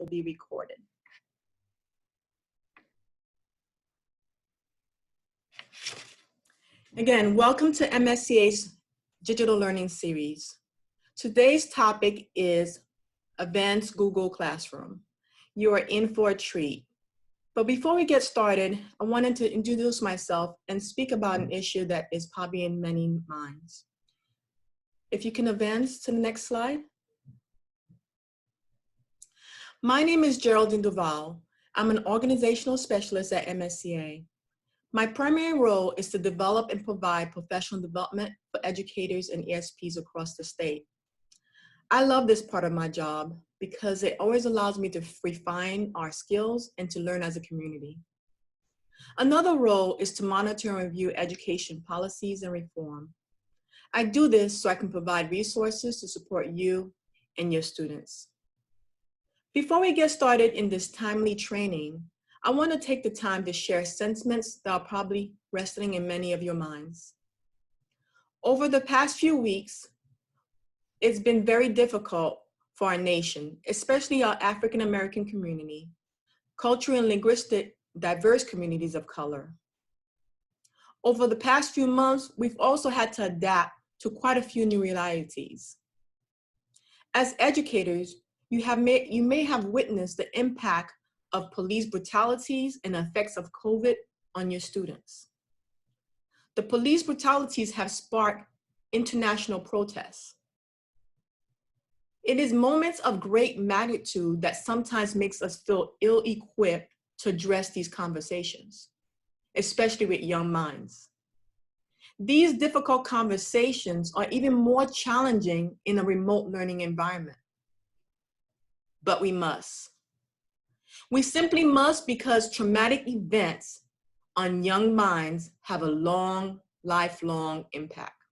will be recorded. Again, welcome to MSCA's Digital Learning Series. Today's topic is Advanced Google Classroom. You are in for a treat. But before we get started, I wanted to introduce myself and speak about an issue that is probably in many minds. If you can advance to the next slide. My name is Geraldine Duval. I'm an organizational specialist at MSCA. My primary role is to develop and provide professional development for educators and ESPs across the state. I love this part of my job because it always allows me to refine our skills and to learn as a community. Another role is to monitor and review education policies and reform. I do this so I can provide resources to support you and your students. Before we get started in this timely training, I want to take the time to share sentiments that are probably resting in many of your minds. Over the past few weeks, it's been very difficult for our nation, especially our African American community, cultural and linguistic diverse communities of color. Over the past few months, we've also had to adapt to quite a few new realities. As educators, you may have witnessed the impact of police brutalities and effects of COVID on your students. The police brutalities have sparked international protests. It is moments of great magnitude that sometimes makes us feel ill-equipped to address these conversations, especially with young minds. These difficult conversations are even more challenging in a remote learning environment. But we must. We simply must because traumatic events on young minds have a lifelong impact.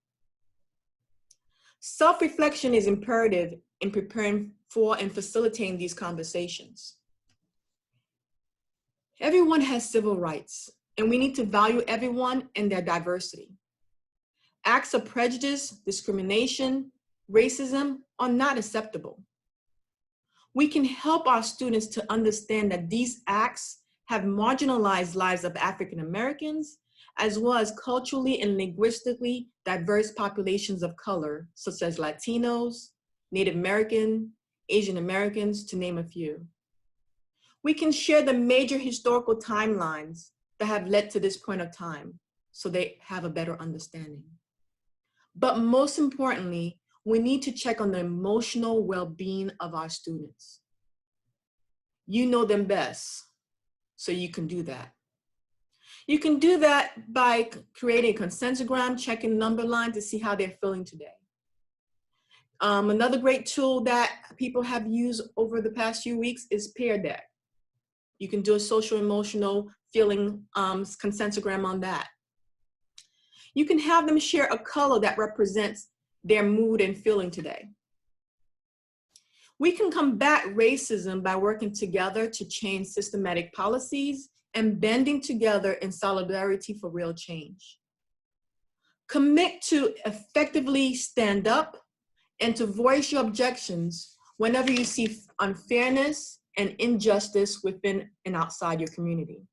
Self-reflection is imperative in preparing for and facilitating these conversations. Everyone has civil rights, and we need to value everyone and their diversity. Acts of prejudice, discrimination, racism are not acceptable. We can help our students to understand that these acts have marginalized lives of African Americans, as well as culturally and linguistically diverse populations of color, such as Latinos, Native American, Asian Americans, to name a few. We can share the major historical timelines that have led to this point of time, so they have a better understanding. But most importantly, we need to check on the emotional well-being of our students. You know them best, so you can do that. You can do that by creating a consensogram, checking number line to see how they're feeling today. Another great tool that people have used over the past few weeks is Peer Deck. You can do a social emotional feeling consensogram on that. You can have them share a color that represents their mood and feeling today. We can combat racism by working together to change systematic policies and bending together in solidarity for real change. Commit to effectively stand up and to voice your objections whenever you see unfairness and injustice within and outside your community.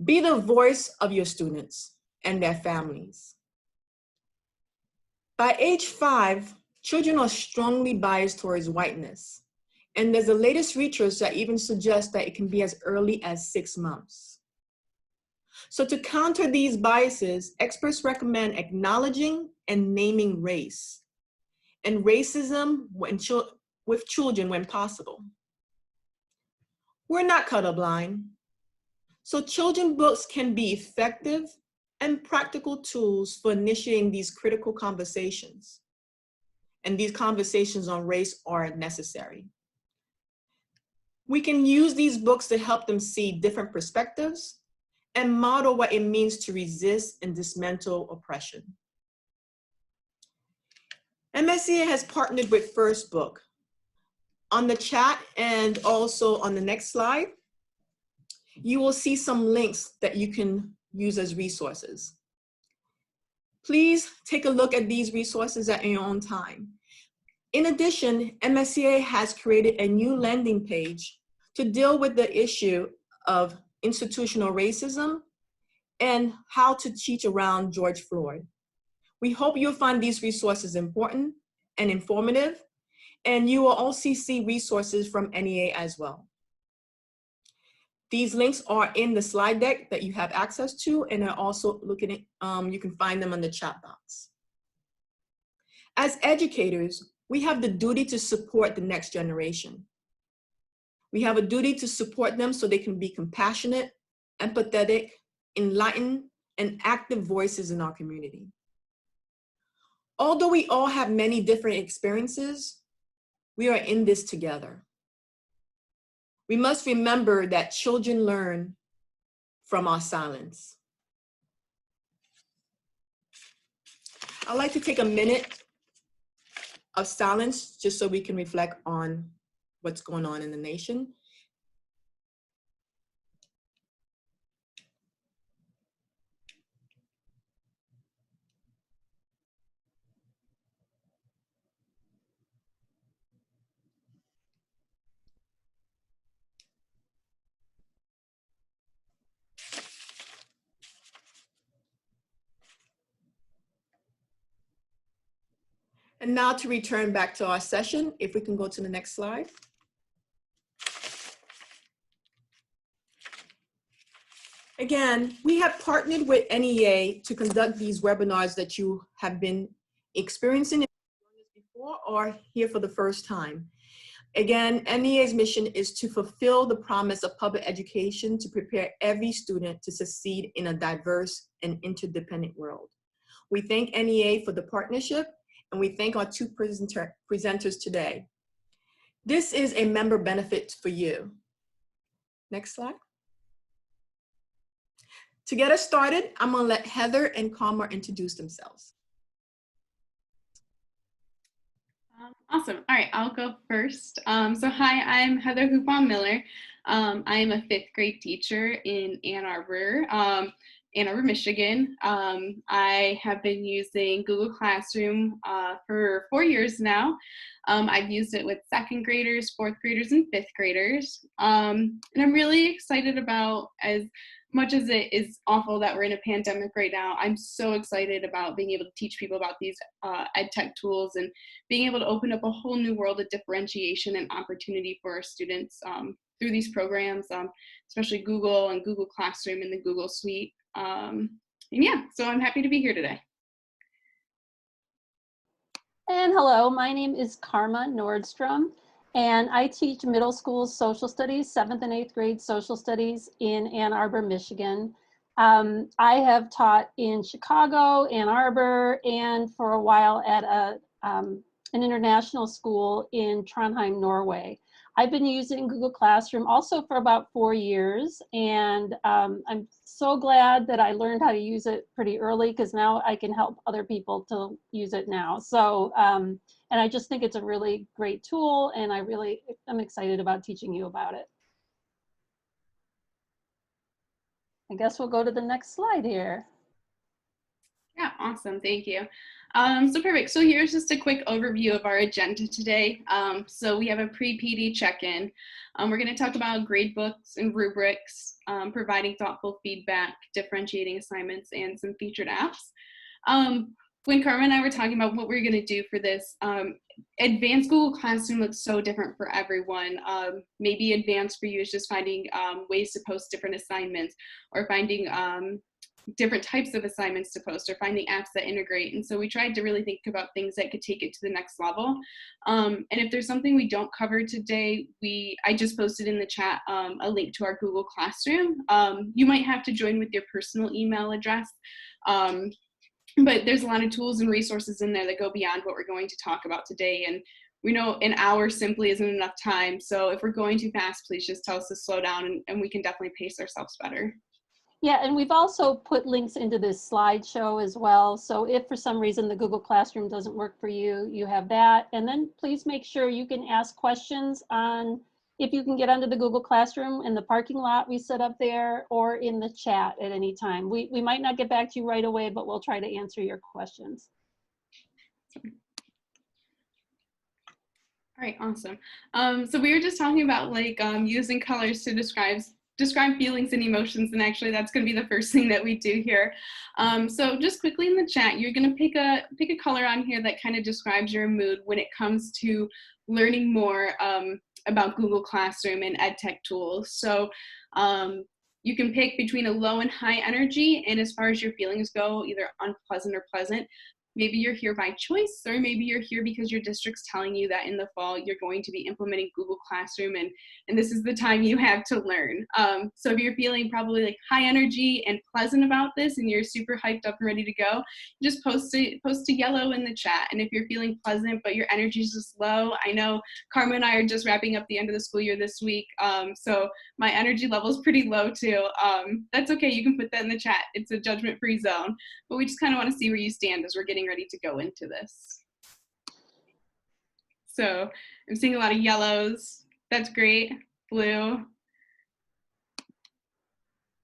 Be the voice of your students and their families. By age 5, children are strongly biased towards whiteness. And there's the latest research that even suggests that it can be as early as 6 months. So to counter these biases, experts recommend acknowledging and naming race and racism with children when possible. We're not colorblind, so children books can be effective and practical tools for initiating these critical conversations. And these conversations on race are necessary. We can use these books to help them see different perspectives and model what it means to resist and dismantle oppression. MSCA has partnered with First Book. On the chat and also on the next slide, you will see some links that you can use as resources. Please take a look at these resources at your own time. In addition, MSCA has created a new landing page to deal with the issue of institutional racism and how to teach around George Floyd. We hope you'll find these resources important and informative, and you will also see resources from NEA as well. These links are in the slide deck that you have access to, and are also looking at, you can find them on the chat box. As educators, we have the duty to support the next generation. We have a duty to support them so they can be compassionate, empathetic, enlightened, and active voices in our community. Although we all have many different experiences, we are in this together. We must remember that children learn from our silence. I'd like to take a minute of silence just so we can reflect on what's going on in the nation. And now to return back to our session, if we can go to the next slide. Again, we have partnered with NEA to conduct these webinars that you have been experiencing before or here for the first time. Again, NEA's mission is to fulfill the promise of public education to prepare every student to succeed in a diverse and interdependent world. We thank NEA for the partnership, and we thank our two presenters today. This is a member benefit for you. Next slide. To get us started, I'm gonna let Heather and Karma introduce themselves. Awesome. All right, I'll go first. So hi, I'm Heather Houpaum Miller. I am a 5th grade teacher in Ann Arbor, Michigan. I have been using Google Classroom for 4 years now. I've used it with 2nd graders, 4th graders, and 5th graders. And I'm really excited about, as much as it is awful that we're in a pandemic right now, I'm so excited about being able to teach people about these ed tech tools and being able to open up a whole new world of differentiation and opportunity for our students through these programs, especially Google and Google Classroom and the Google Suite. And yeah, so I'm happy to be here today. And hello, my name is Karma Nordstrom, and I teach middle school social studies, 7th and 8th grade social studies in Ann Arbor, Michigan. I have taught in Chicago, Ann Arbor, and for a while at an international school in Trondheim, Norway. I've been using Google Classroom also for about 4 years, and I'm so glad that I learned how to use it pretty early, because now I can help other people to use it now. So, and I just think it's a really great tool, and I'm excited about teaching you about it. I guess we'll go to the next slide here. Yeah, awesome, thank you. So perfect, so here's just a quick overview of our agenda today. So we have a pre-PD check-in. We're gonna talk about grade books and rubrics, providing thoughtful feedback, differentiating assignments, and some featured apps. When Carmen and I were talking about what we're gonna do for this, advanced Google Classroom looks so different for everyone. Maybe advanced for you is just finding ways to post different assignments, or finding different types of assignments to post, or finding apps that integrate. And so we tried to really think about things that could take it to the next level. And if there's something we don't cover today, I just posted in the chat a link to our Google Classroom. You might have to join with your personal email address, but there's a lot of tools and resources in there that go beyond what we're going to talk about today. And we know an hour simply isn't enough time. So if we're going too fast, please just tell us to slow down, and we can definitely pace ourselves better. Yeah, and we've also put links into this slideshow as well. So if for some reason the Google Classroom doesn't work for you, you have that. And then please make sure you can ask questions on, if you can get onto the Google Classroom in the parking lot we set up there, or in the chat at any time. We might not get back to you right away, but we'll try to answer your questions. All right, awesome. So we were just talking about like using colors to describe feelings and emotions, and actually that's going to be the first thing that we do here. So just quickly in the chat, you're going to pick a color on here that kind of describes your mood when it comes to learning more about Google Classroom and EdTech tools. So you can pick between a low and high energy, and as far as your feelings go, either unpleasant or pleasant. Maybe you're here by choice, or maybe you're here because your district's telling you that in the fall you're going to be implementing Google Classroom, and this is the time you have to learn. So if you're feeling probably like high energy and pleasant about this and you're super hyped up and ready to go, just post a yellow in the chat. And if you're feeling pleasant but your energy is just low, I know Karma and I are just wrapping up the end of the school year this week, so my energy level is pretty low too. That's okay, you can put that in the chat. It's a judgment-free zone, but we just kind of want to see where you stand as we're getting ready to go into this. So I'm seeing a lot of yellows. That's great. Blue.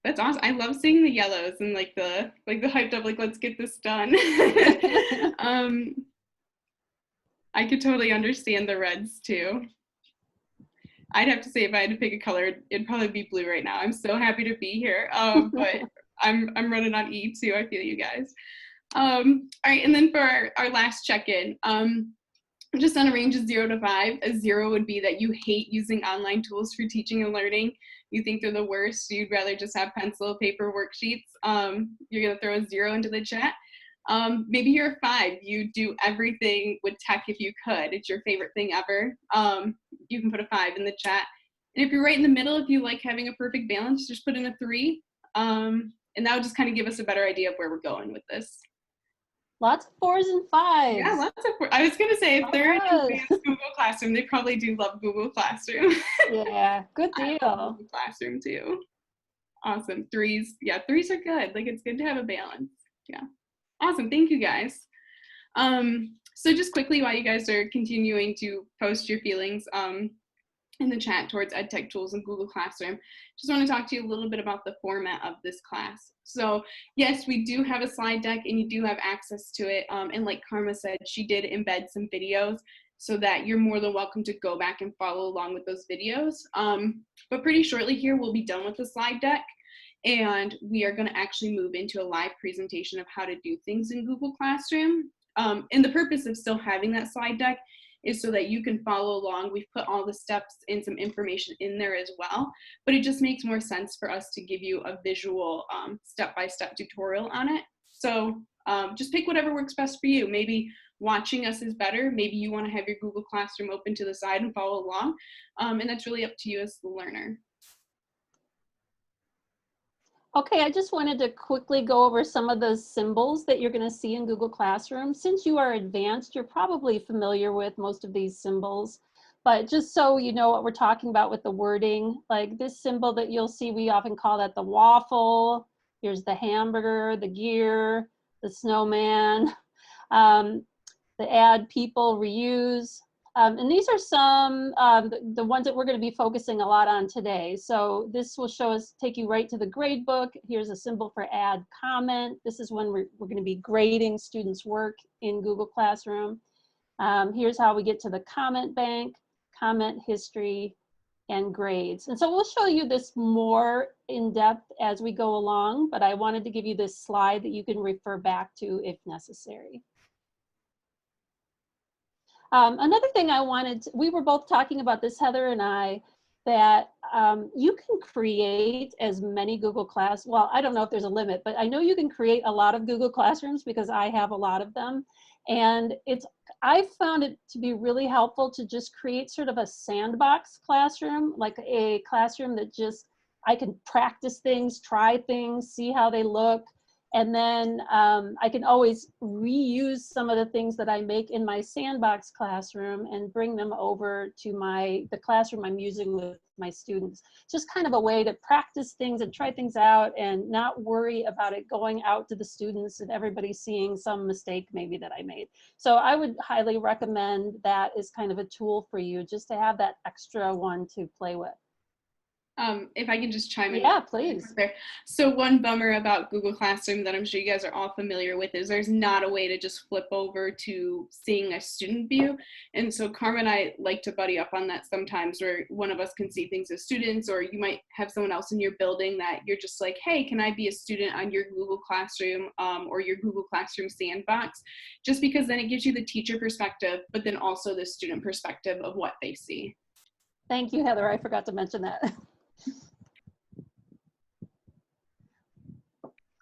That's awesome. I love seeing the yellows and like the hyped up, like, let's get this done. I could totally understand the reds too. I'd have to say if I had to pick a color, it'd probably be blue right now. I'm so happy to be here, but I'm running on E too. I feel you guys. All right, and then for our last check-in, just on a range of 0 to 5, a 0 would be that you hate using online tools for teaching and learning. You think they're the worst. You'd rather just have pencil, paper, worksheets. You're gonna throw a 0 into the chat. Maybe you're a 5. You do everything with tech if you could. It's your favorite thing ever. You can put a 5 in the chat. And if you're right in the middle, if you like having a perfect balance, just put in a 3. And that would just kind of give us a better idea of where we're going with this. Lots of 4s and 5s. Yeah, lots of 4s. I was going to say, if they're in advanced Google Classroom, they probably do love Google Classroom. Yeah, good deal. I love Google Classroom too. Awesome. 3s. Yeah, 3s are good. Like, it's good to have a balance. Yeah. Awesome. Thank you, guys. So just quickly, while you guys are continuing to post your feelings in the chat towards EdTech tools and Google Classroom, just want to talk to you a little bit about the format of this class. So yes, we do have a slide deck and you do have access to it. And like Karma said, she did embed some videos so that you're more than welcome to go back and follow along with those videos. But pretty shortly here, we'll be done with the slide deck. And we are going to actually move into a live presentation of how to do things in Google Classroom. And the purpose of still having that slide deck is so that you can follow along. We've put all the steps and some information in there as well, but it just makes more sense for us to give you a visual step-by-step tutorial on it. So just pick whatever works best for you. Maybe watching us is better. Maybe you want to have your Google Classroom open to the side and follow along. And that's really up to you as the learner. Okay, I just wanted to quickly go over some of the symbols that you're going to see in Google Classroom. Since you are advanced, you're probably familiar with most of these symbols, but just so you know what we're talking about with the wording, like this symbol that you'll see, we often call that the waffle. Here's the hamburger, the gear, the snowman, the add, people, reuse. And these are some, the ones that we're going to be focusing a lot on today. So this will take you right to the grade book. Here's a symbol for add comment. This is when we're going to be grading students' work in Google Classroom. Here's how we get to the comment bank, comment history, and grades. And so we'll show you this more in depth as we go along, but I wanted to give you this slide that you can refer back to if necessary. Another thing we were both talking about this, Heather and I, that you can create as many Google well, I don't know if there's a limit, but I know you can create a lot of Google Classrooms because I have a lot of them. And I found it to be really helpful to just create sort of a sandbox classroom, like a classroom that just, I can practice things, try things, see how they look. And then I can always reuse some of the things that I make in my sandbox classroom and bring them over to the classroom I'm using with my students. Just kind of a way to practice things and try things out and not worry about it going out to the students and everybody seeing some mistake maybe that I made. So I would highly recommend that as kind of a tool for you, just to have that extra one to play with. If I can just chime in. Yeah, please. There. So one bummer about Google Classroom that I'm sure you guys are all familiar with is there's not a way to just flip over to seeing a student view. And so Karma and I like to buddy up on that sometimes, where one of us can see things as students, or you might have someone else in your building that you're just like, hey, can I be a student on your Google Classroom or your Google Classroom sandbox? Just because then it gives you the teacher perspective, but then also the student perspective of what they see. Thank you, Heather. I forgot to mention that.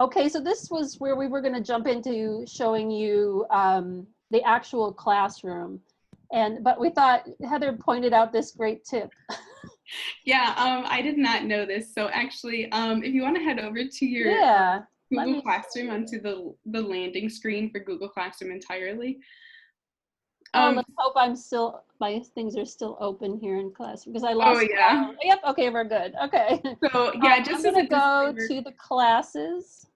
Okay, so this was where we were going to jump into showing you the actual classroom. But we thought Heather pointed out this great tip. Yeah, I did not know this. So actually, if you want to head over to your Google Classroom onto the landing screen for Google Classroom entirely. Let's hope my things are still open here in class because I lost. Oh yeah. Yep. Okay, we're good. Okay. So yeah, just I'm gonna go to the classes.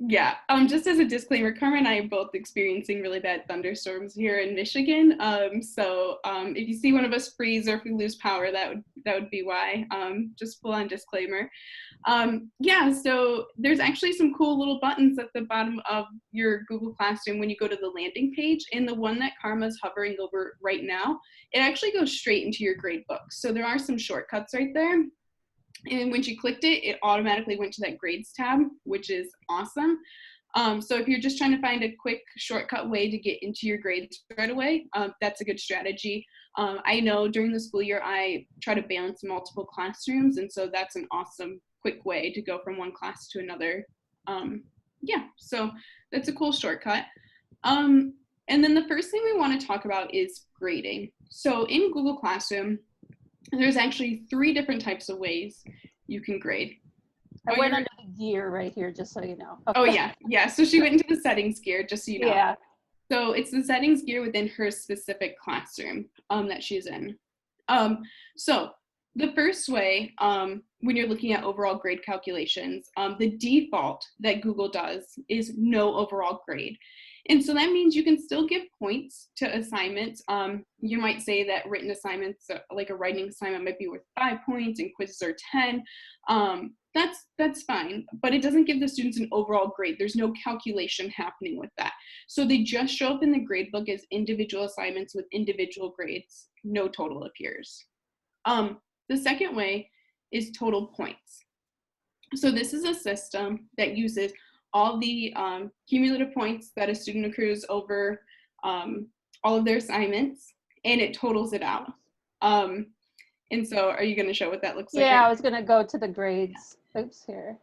Yeah, just as a disclaimer, Karma and I are both experiencing really bad thunderstorms here in Michigan. So if you see one of us freeze or if we lose power, that would be why. Just full on disclaimer. Yeah, so there's actually some cool little buttons at the bottom of your Google Classroom when you go to the landing page, and the one that Karma's hovering over right now, it actually goes straight into your grade book. So there are some shortcuts right there. And when she clicked it, it automatically went to that grades tab, which is awesome. So if you're just trying to find a quick shortcut way to get into your grades right away, that's a good strategy. I know during the school year, I try to balance multiple classrooms. And so that's an awesome quick way to go from one class to another. Yeah, so that's a cool shortcut. And then the first thing we want to talk about is grading. So in Google Classroom, there's actually 3 different types of ways you can grade. I went under the gear right here, just so you know. Okay. Oh yeah. So she went into the settings gear, just so you know. Yeah. So it's the settings gear within her specific classroom that she's in. So the first way, when you're looking at overall grade calculations, the default that Google does is no overall grade. And so that means you can still give points to assignments. You might say that written assignments, like a writing assignment, might be worth 5 points and quizzes are 10. That's fine, but it doesn't give the students an overall grade. There's no calculation happening with that. So they just show up in the grade book as individual assignments with individual grades. No total appears. The second way is total points. So this is a system that uses all the cumulative points that a student accrues over all of their assignments, and it totals it out. And so are you going to show what that looks like? Yeah, I was going to go to the grades. Oops, here.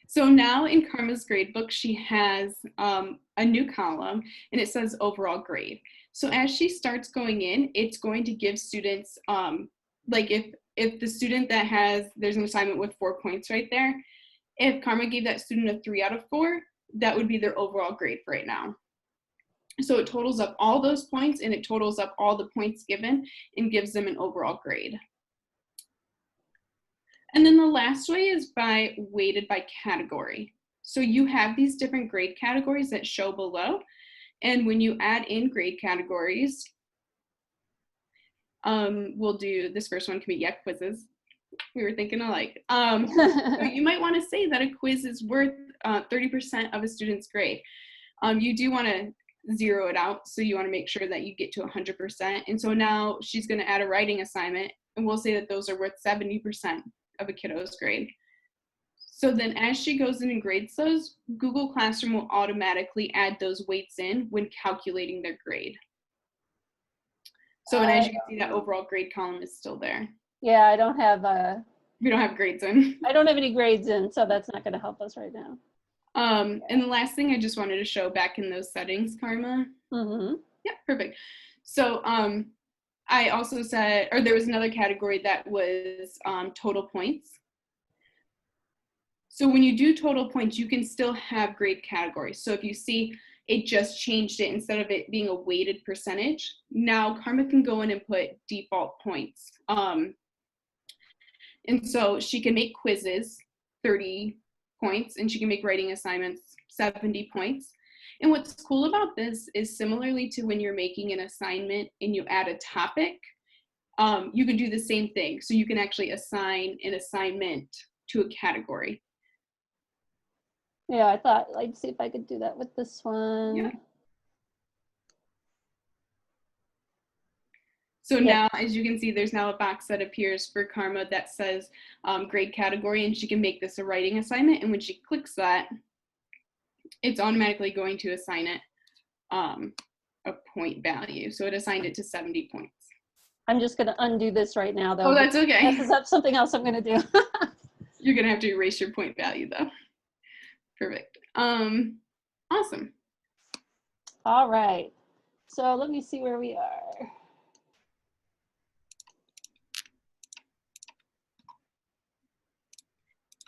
So now in Karma's gradebook, she has a new column, and it says overall grade. So as she starts going in, it's going to give students, like if the student that there's an assignment with 4 points right there, if Karma gave that student a 3 out of 4, that would be their overall grade for right now. So it totals up all those points, and it totals up all the points given and gives them an overall grade. And then the last way is weighted by category. So you have these different grade categories that show below. And when you add in grade categories, we'll do, this first one can be quizzes. We were thinking alike. So you might want to say that a quiz is worth 30% of a student's grade. You do want to zero it out, so you want to make sure that you get to 100%. And so now she's going to add a writing assignment, and we'll say that those are worth 70% of a kiddo's grade. So then as she goes in and grades those, Google Classroom will automatically add those weights in when calculating their grade. So and as you can see, that overall grade column is still there. Yeah, I don't have we don't have grades in. I don't have any grades in, so that's not going to help us right now. And the last thing I just wanted to show back in those settings, Karma. Mm-hmm. Yeah, perfect. So I also said, or there was another category that was total points. So when you do total points, you can still have grade categories. So if you see it just changed it, instead of it being a weighted percentage, now Karma can go in and put default points. And so she can make quizzes 30 points, and she can make writing assignments 70 points. And what's cool about this is, similarly to when you're making an assignment and you add a topic, you can do the same thing. So you can actually assign an assignment to a category. Yeah, I thought I'd see if I could do that with this one. Yeah. So now, as you can see, there's now a box that appears for Karma that says grade category, and she can make this a writing assignment. And when she clicks that, it's automatically going to assign it a point value. So it assigned it to 70 points. I'm just going to undo this right now, though. Oh, that's okay. This is something else I'm going to do. You're going to have to erase your point value, though. Perfect. Awesome. All right. So let me see where we are.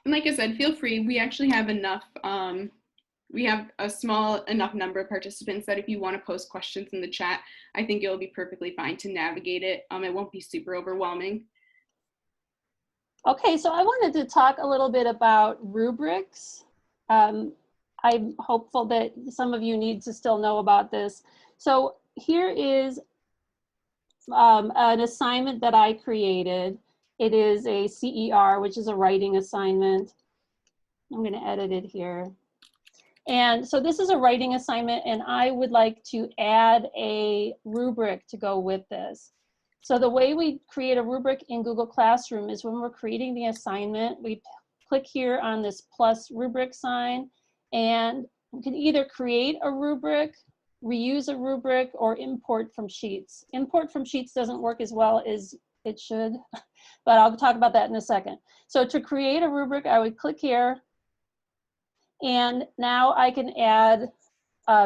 And like I said, feel free. We actually have enough. We have a small enough number of participants that if you want to post questions in the chat, I think it'll be perfectly fine to navigate it. It won't be super overwhelming. Okay, so I wanted to talk a little bit about rubrics. I'm hopeful that some of you need to still know about this. So here is an assignment that I created. It is a CER, which is a writing assignment. I'm going to edit it here. And so this is a writing assignment, and I would like to add a rubric to go with this. So the way we create a rubric in Google Classroom is when we're creating the assignment, we click here on this plus rubric sign, and we can either create a rubric, reuse a rubric, or import from Sheets. Import from Sheets doesn't work as well as it should, but I'll talk about that in a second. So to create a rubric, I would click here, and now I can add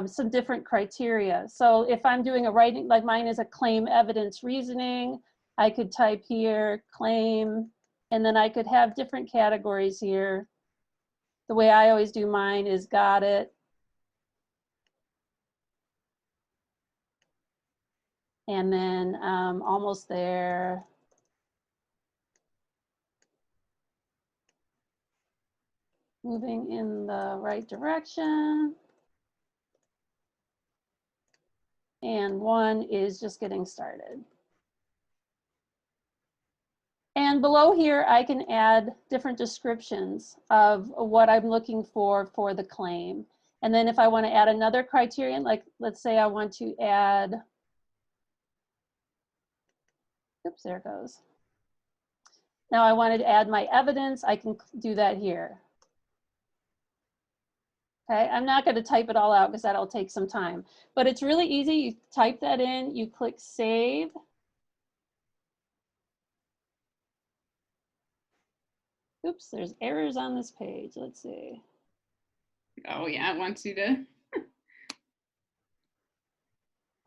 some different criteria. So if I'm doing a writing, like mine is a claim, evidence, reasoning, I could type here, claim, and then I could have different categories here. The way I always do mine is got it. And then almost there. Moving in the right direction. And one is just getting started. And below here, I can add different descriptions of what I'm looking for the claim. And then if I want to add another criterion, like let's say I want to add, oops, there it goes. Now I wanted to add my evidence, I can do that here. Okay, I'm not going to type it all out because that'll take some time, but it's really easy. You type that in, you click save. Oops, there's errors on this page. Let's see. Oh yeah, it wants you to.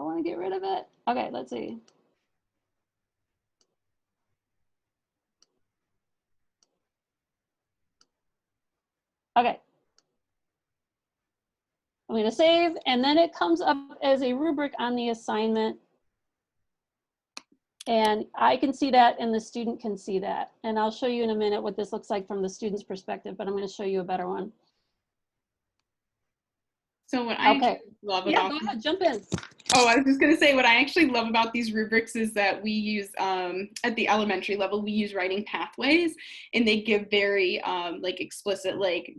I want to get rid of it. Okay, let's see. Okay. I'm going to save, and then it comes up as a rubric on the assignment. And I can see that, and the student can see that. And I'll show you in a minute what this looks like from the student's perspective, but I'm going to show you a better one. So what I love about, go ahead, jump in. Oh, I was just going to say what I actually love about these rubrics is that we use, at the elementary level, we use writing pathways, and they give very like explicit like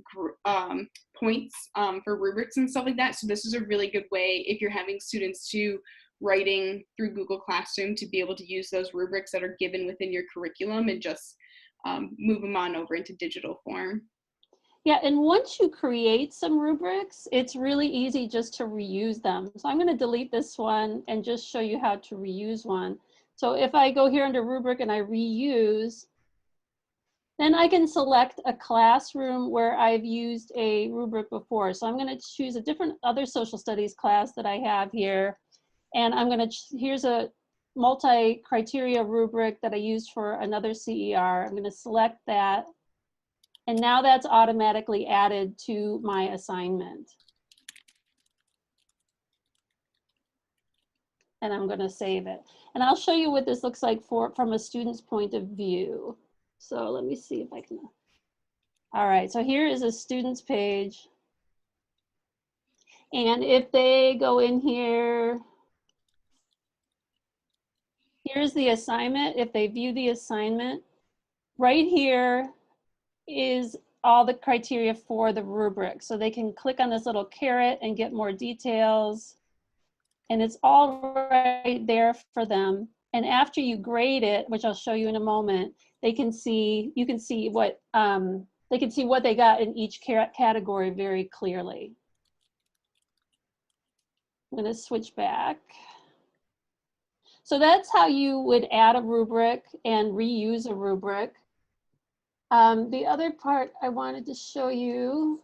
points for rubrics and stuff like that. So this is a really good way if you're having students to writing through Google Classroom to be able to use those rubrics that are given within your curriculum and just move them on over into digital form. Yeah, and once you create some rubrics, it's really easy just to reuse them. So I'm going to delete this one and just show you how to reuse one. So if I go here under rubric and I reuse, then I can select a classroom where I've used a rubric before. So I'm going to choose a different other social studies class that I have here. And I'm going to, here's a multi-criteria rubric that I used for another CER. I'm going to select that. And now that's automatically added to my assignment. And I'm going to save it. And I'll show you what this looks like from a student's point of view. So let me see if I can. All right, so here is a student's page. And if they go in here, here's the assignment. If they view the assignment, right here is all the criteria for the rubric. So they can click on this little caret and get more details. And it's all right there for them. And after you grade it, which I'll show you in a moment, they can see, you can see what, they can see what they got in each category very clearly. I'm gonna switch back. So that's how you would add a rubric and reuse a rubric. The other part I wanted to show you,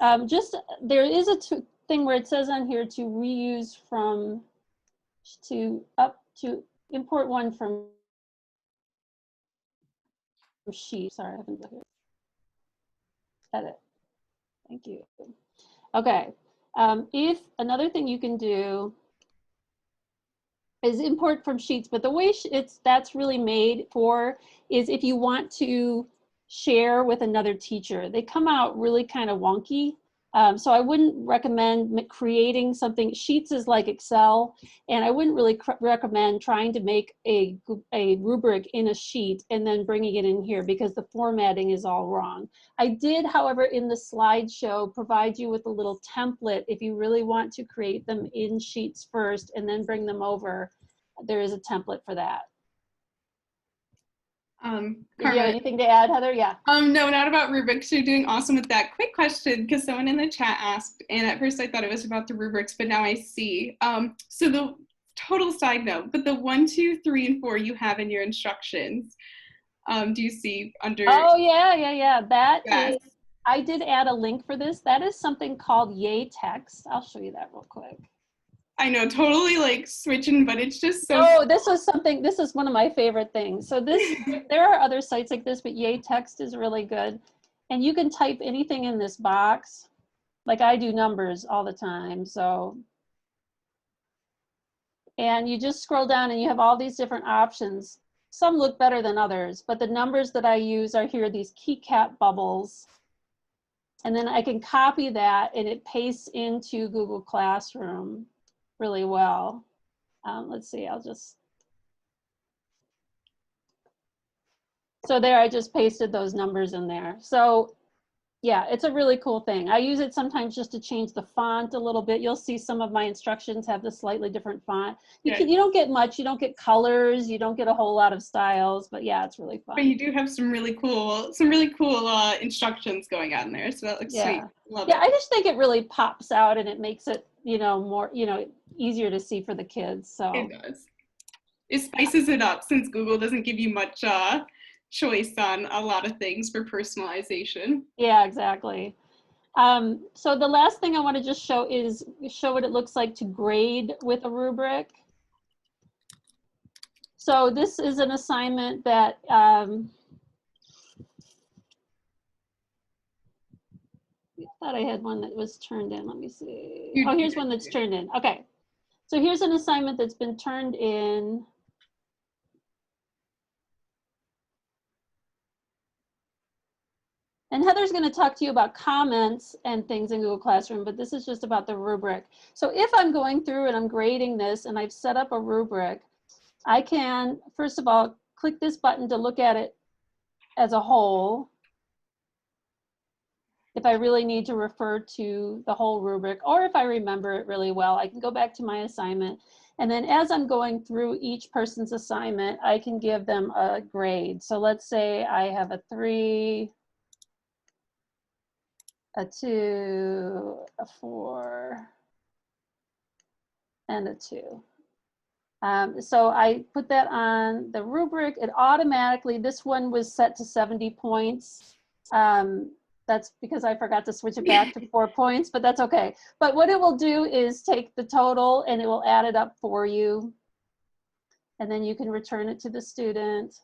there is a thing where it says on here to reuse from, to import one from sheet. Sorry, I haven't done it. Edit. Thank you. Okay. If another thing you can do is import from sheets, but the way that's really made for is if you want to share with another teacher. They come out really kind of wonky. So I wouldn't recommend creating something. Sheets is like Excel, and I wouldn't really recommend trying to make a rubric in a sheet and then bringing it in here because the formatting is all wrong. I did, however, in the slideshow provide you with a little template if you really want to create them in sheets first and then bring them over. There is a template for that. Did you have anything to add, Heather? Yeah. No, not about rubrics. You're doing awesome with that. Quick question, because someone in the chat asked, and at first I thought it was about the rubrics, but now I see. So the total side note, but the 1, 2, 3, and 4 you have in your instructions. Do you see under? Oh yeah. That yes. is. I did add a link for this. That is something called Yay Text. I'll show you that real quick. I know, totally like switching, but it's just so. Oh, this is one of my favorite things. So there are other sites like this, but Yay Text is really good. And you can type anything in this box. Like I do numbers all the time, so. And you just scroll down and you have all these different options. Some look better than others, but the numbers that I use are here, these keycap bubbles. And then I can copy that and it pastes into Google Classroom really well. Let's see, so there I just pasted those numbers in there. So yeah, it's a really cool thing. I use it sometimes just to change the font a little bit. You'll see some of my instructions have the slightly different font. You don't get much, you don't get colors, you don't get a whole lot of styles, but yeah, it's really fun. But you do have some really cool instructions going on there. So that looks sweet. Love it. I just think it really pops out and it makes it, more, easier to see for the kids. So it does. It spices it up since Google doesn't give you much choice on a lot of things for personalization. Yeah, exactly. So the last thing I want to just show what it looks like to grade with a rubric. So this is an assignment that I thought I had one that was turned in. Let me see. Oh, here's one that's turned in. Okay. So here's an assignment that's been turned in. And Heather's going to talk to you about comments and things in Google Classroom, but this is just about the rubric. So if I'm going through and I'm grading this and I've set up a rubric, I can, first of all, click this button to look at it as a whole. If I really need to refer to the whole rubric, or if I remember it really well, I can go back to my assignment. And then as I'm going through each person's assignment, I can give them a grade. So let's say I have a 3, a 2, a 4, and a 2. So I put that on the rubric. It automatically, this one was set to 70 points. That's because I forgot to switch it back to 4 points, but that's okay. But what it will do is take the total and it will add it up for you. And then you can return it to the student.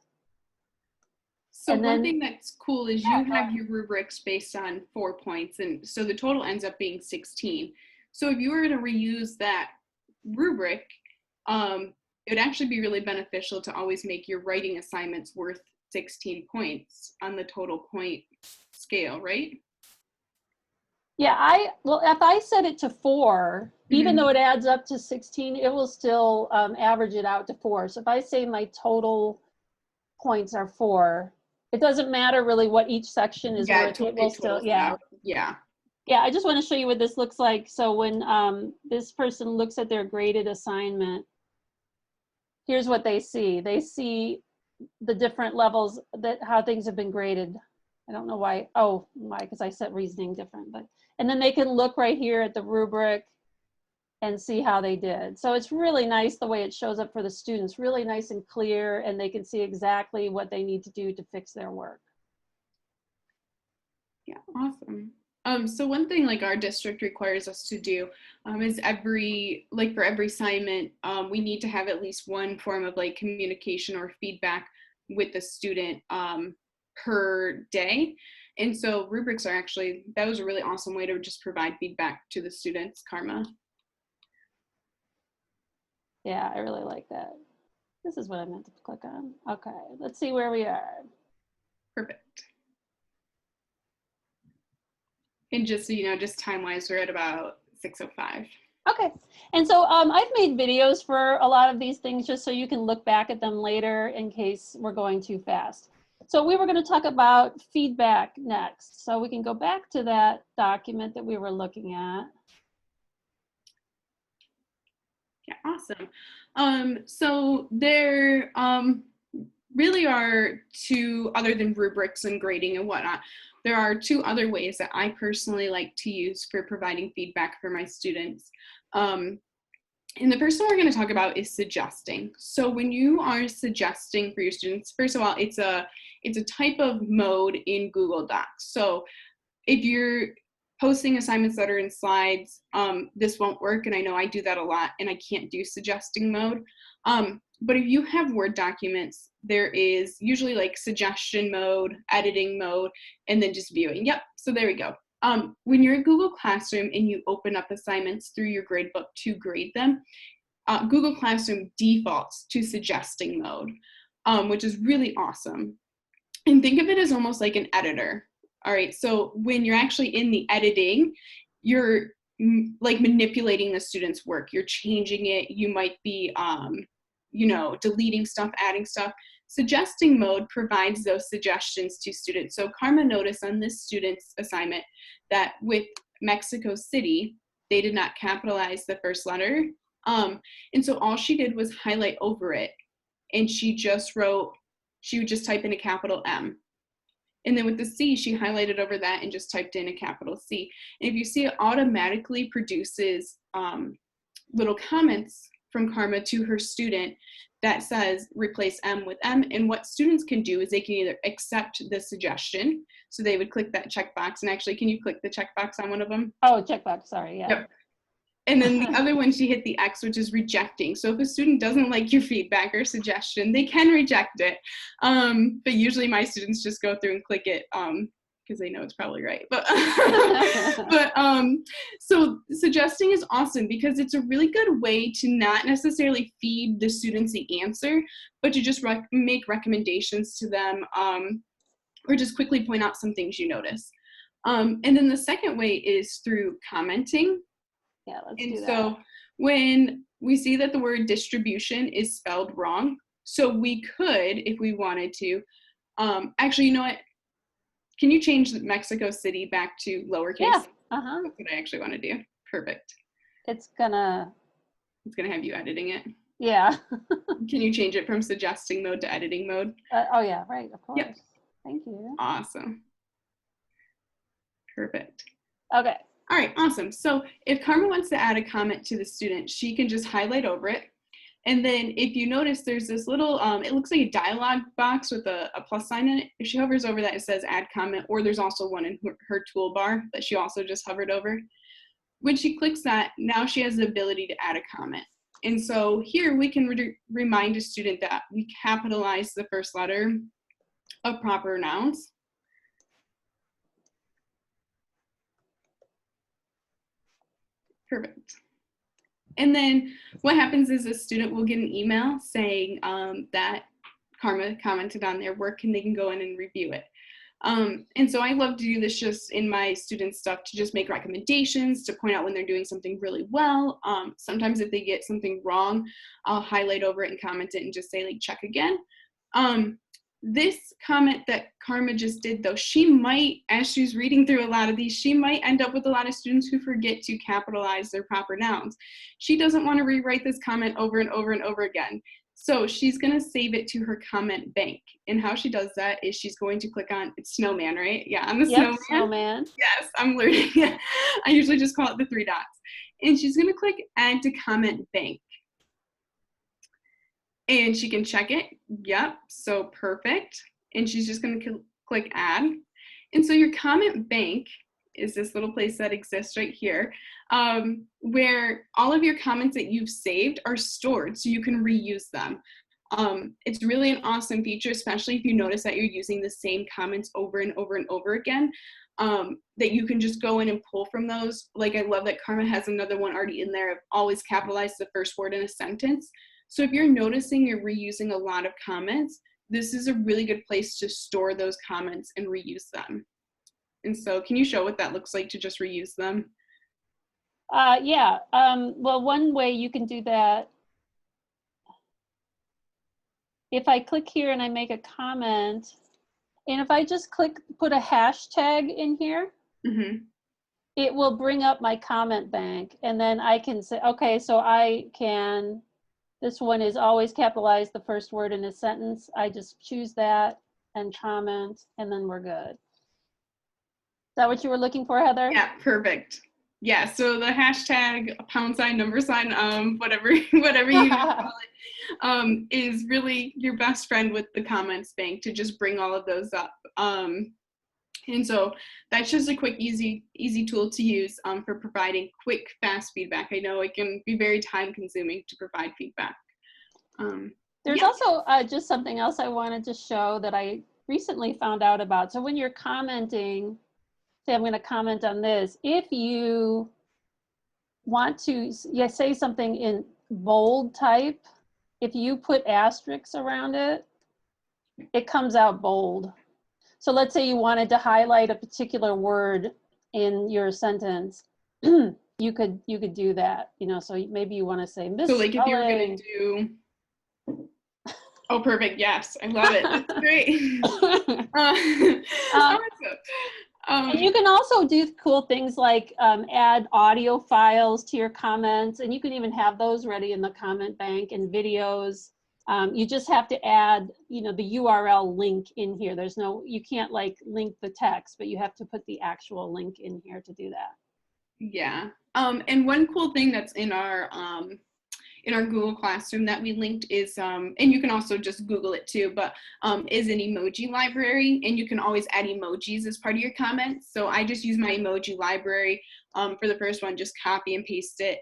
So one thing that's cool is you have your rubrics based on 4 points, and so the total ends up being 16. So if you were to reuse that rubric, it would actually be really beneficial to always make your writing assignments worth 16 points on the total point scale, right? Yeah, well, if I set it to 4, even though it adds up to 16, it will still average it out to 4. So if I say my total points are 4, it doesn't matter really what each section is worth. It will still, yeah. Yeah. Yeah, I just want to show you what this looks like. So when this person looks at their graded assignment, here's what they see. They see the different levels that how things have been graded. I don't know why. Oh, why? Because I set reasoning different. But and then they can look right here at the rubric and see how they did. So it's really nice the way it shows up for the students, really nice and clear, and they can see exactly what they need to do to fix their work. Yeah, awesome. So one thing like our district requires us to do is for every assignment, we need to have at least one form of like communication or feedback with the student per day. And so rubrics are actually, that was a really awesome way to just provide feedback to the students, Karma. Yeah, I really like that. This is what I meant to click on. Okay, let's see where we are. Perfect. And just so you know, just time-wise, we're at about 6:05. Okay, and so I've made videos for a lot of these things just so you can look back at them later in case we're going too fast. So we were going to talk about feedback next. So we can go back to that document that we were looking at. Yeah, awesome. So there really are two, other than rubrics and grading and whatnot, there are two other ways that I personally like to use for providing feedback for my students. And the first one we're going to talk about is suggesting. So when you are suggesting for your students, first of all, it's a type of mode in Google Docs. So if you're posting assignments that are in slides, this won't work. And I know I do that a lot and I can't do suggesting mode. But if you have Word documents, there is usually like suggestion mode, editing mode, and then just viewing. Yep, so there we go. When you're in Google Classroom and you open up assignments through your gradebook to grade them, Google Classroom defaults to suggesting mode, which is really awesome. And think of it as almost like an editor. All right, so when you're actually in the editing, you're like manipulating the student's work. You're changing it. You might be, deleting stuff, adding stuff. Suggesting mode provides those suggestions to students. So Karma noticed on this student's assignment that with Mexico City, they did not capitalize the first letter. And so all she did was highlight over it. And she would just type in a capital M. And then with the C, she highlighted over that and just typed in a capital C. And if you see, it automatically produces little comments from Karma to her student that says replace M with M. And what students can do is they can either accept the suggestion. So they would click that checkbox. And actually, can you click the checkbox on one of them? Oh, checkbox, sorry, yeah. Yep. And then the other one, she hit the X, which is rejecting. So if a student doesn't like your feedback or suggestion, they can reject it. But usually my students just go through and click it because they know it's probably right. But, so suggesting is awesome because it's a really good way to not necessarily feed the students the answer, but to just make recommendations to them or just quickly point out some things you notice. And then the second way is through commenting. Yeah, let's do that. And so when we see that the word distribution is spelled wrong, so we could, if we wanted to, actually, you know what? Can you change Mexico City back to lowercase? Yeah. That's what I actually want to do. Perfect. It's gonna have you editing it. Yeah. Can you change it from suggesting mode to editing mode? Oh yeah, right, of course. Yep. Thank you. Awesome. Perfect. Okay. All right, awesome. So if Karma wants to add a comment to the student, she can just highlight over it. And then if you notice, there's this little, it looks like a dialog box with a plus sign in it. If she hovers over that, it says add comment, or there's also one in her toolbar that she also just hovered over. When she clicks that, now she has the ability to add a comment. And so here we can remind a student that we capitalize the first letter of proper nouns. Perfect. And then what happens is a student will get an email saying that Karma commented on their work and they can go in and review it. And so I love to do this just in my student stuff to just make recommendations, to point out when they're doing something really well. Sometimes if they get something wrong, I'll highlight over it and comment it and just say like, check again. This comment that Karma just did though, she might, as she's reading through a lot of these, she might end up with a lot of students who forget to capitalize their proper nouns. She doesn't want to rewrite this comment over and over and over again. So she's going to save it to her comment bank. And how she does that is she's going to click on, it's snowman, right? Yeah, on the snowman. Snowman. Yes, I'm learning. I usually just call it the 3 dots. And she's going to click add to comment bank. And she can check it. Yep, so perfect. And she's just going to click add. And so your comment bank is this little place that exists right here, where all of your comments that you've saved are stored so you can reuse them. It's really an awesome feature, especially if you notice that you're using the same comments over and over and over again, that you can just go in and pull from those. Like I love that Karma has another one already in there of always capitalize the first word in a sentence. So if you're noticing you're reusing a lot of comments, this is a really good place to store those comments and reuse them. And so can you show what that looks like to just reuse them? Yeah, well, one way you can do that, if I click here and I make a comment, and if I just put a hashtag in here, it will bring up my comment bank. And then I can say, okay, so this one is always capitalize the first word in a sentence. I just choose that and comment, and then we're good. Is that what you were looking for, Heather? Yeah, perfect. Yeah, so the hashtag, $, whatever you call it, is really your best friend with the comments bank to just bring all of those up. And so that's just a quick, easy tool to use for providing quick, fast feedback. I know it can be very time consuming to provide feedback. There's also just something else I wanted to show that I recently found out about. So when you're commenting, say I'm going to comment on this, if you want to say something in bold type, if you put asterisks around it, it comes out bold. So let's say you wanted to highlight a particular word in your sentence, you could do that, so maybe you want to say misspelling. So like if you were going to do, oh, perfect. Yes, I love it. That's great. And you can also do cool things like add audio files to your comments, and you can even have those ready in the comment bank, and videos. You just have to add, the URL link in here. You can't like link the text, but you have to put the actual link in here to do that. Yeah. And one cool thing that's in our Google Classroom that we linked is, and you can also just Google it too, but is an emoji library, and you can always add emojis as part of your comments. So I just use my emoji library for the first one, just copy and paste it.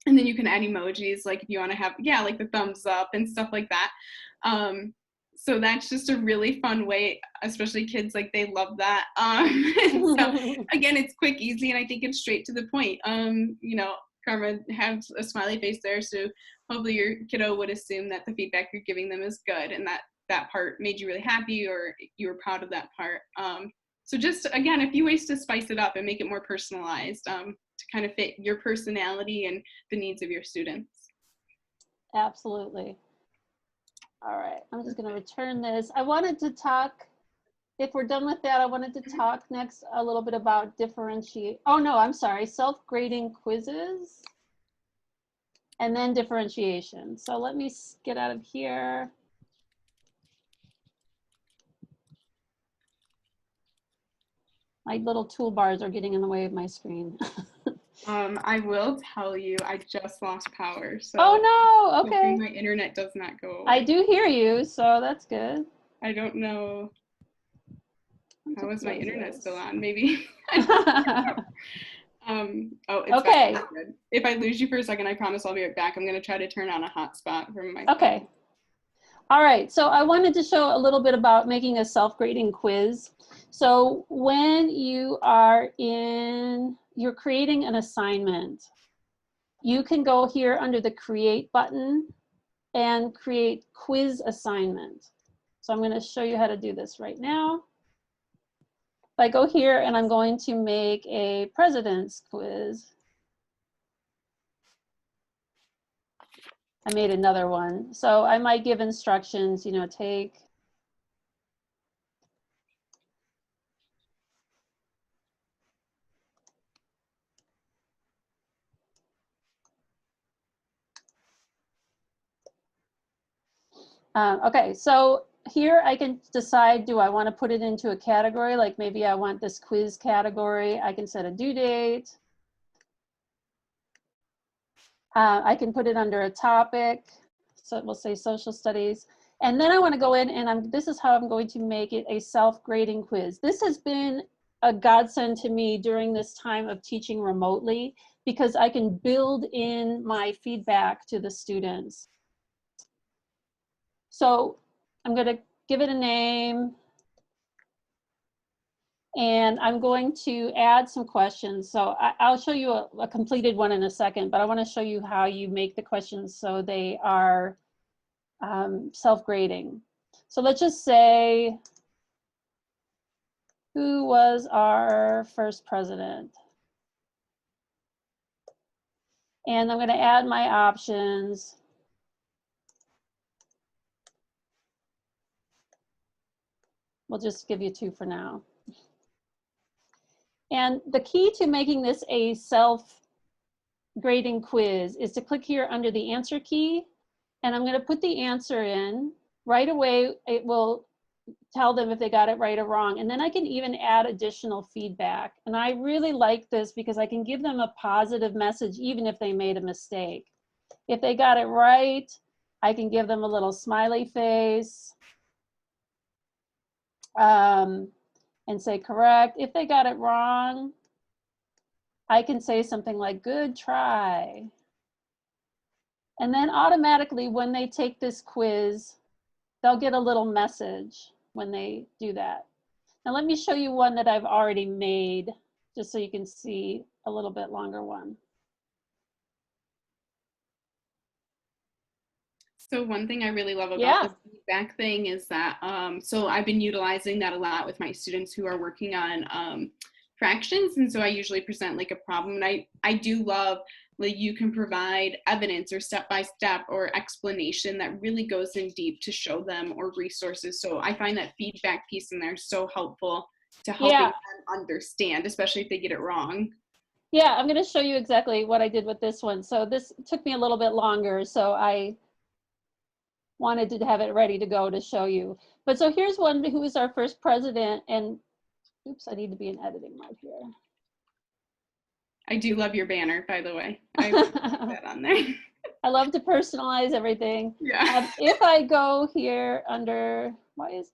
And then you can add emojis, like if you want to have, like the thumbs up and stuff like that. So that's just a really fun way, especially kids, like they love that. So again, it's quick, easy, and I think it's straight to the point. Karma has a smiley face there, so hopefully your kiddo would assume that the feedback you're giving them is good and that part made you really happy or you were proud of that part. So just, again, a few ways to spice it up and make it more personalized to kind of fit your personality and the needs of your students. Absolutely. All right, I'm just going to return this. I wanted to talk, if we're done with that, I wanted to talk next a little bit about self-grading quizzes and then differentiation. So let me get out of here. My little toolbars are getting in the way of my screen. I will tell you, I just lost power. So oh no, okay. My internet does not go away. I do hear you, so that's good. I don't know. How is my internet still on? Maybe. It's okay. back. Good. If I lose you for a second, I promise I'll be right back. I'm going to try to turn on a hotspot from my Okay. phone. All right, so I wanted to show a little bit about making a self-grading quiz. So when you're creating an assignment, you can go here under the Create button and create quiz assignment. So I'm going to show you how to do this right now. I go here and I'm going to make a president's quiz. I made another one. So I might give instructions, you know, take okay, so here I can decide, do I want to put it into a category? Like maybe I want this quiz category. I can set a due date. I can put it under a topic. So we'll say social studies. And then I want to go in and this is how I'm going to make it a self-grading quiz. This has been a godsend to me during this time of teaching remotely because I can build in my feedback to the students. So I'm going to give it a name. And I'm going to add some questions. So I'll show you a completed one in a second, but I want to show you how you make the questions so they are self-grading. So let's just say, who was our first president? And I'm going to add my options. We'll just give you 2 for now. And the key to making this a self-grading quiz is to click here under the answer key. And I'm going to put the answer in. Right away, it will tell them if they got it right or wrong. And then I can even add additional feedback. And I really like this because I can give them a positive message even if they made a mistake. If they got it right, I can give them a little smiley face and say correct. If they got it wrong, I can say something like good try. And then automatically when they take this quiz, they'll get a little message when they do that. Now let me show you one that I've already made, just so you can see a little bit longer one. So one thing I really love about the feedback thing is that, so I've been utilizing that a lot with my students who are working on fractions. And so I usually present like a problem. And I do love, like, you can provide evidence or step-by-step or explanation that really goes in deep to show them, or resources. So I find that feedback piece in there so helpful to helping them understand, especially if they get it wrong. Yeah, I'm going to show you exactly what I did with this one. So this took me a little bit longer, so I wanted to have it ready to go to show you. But so here's one who was our first president, and oops, I need to be in editing mode here. I do love your banner, by the way. I put that on there. I love to personalize everything. Yeah. If I go here under, why is,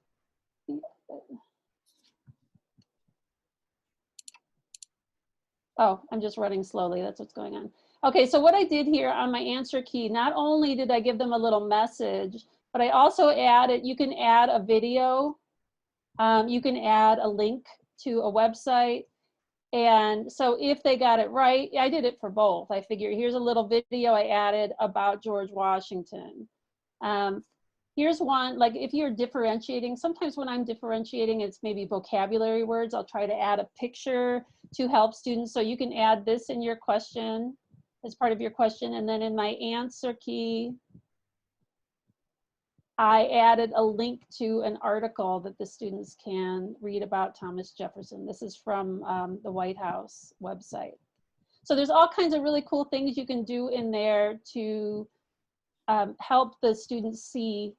oh, I'm just running slowly. That's what's going on. Okay, so what I did here on my answer key, not only did I give them a little message, but I also added, you can add a video, you can add a link to a website. And so if they got it right, I did it for both. I figured here's a little video I added about George Washington. Here's one, like if you're differentiating, sometimes when I'm differentiating, it's maybe vocabulary words. I'll try to add a picture to help students. So you can add this in your question as part of your question. And then in my answer key, I added a link to an article that the students can read about Thomas Jefferson. This is from the White House website. So there's all kinds of really cool things you can do in there to help the students see,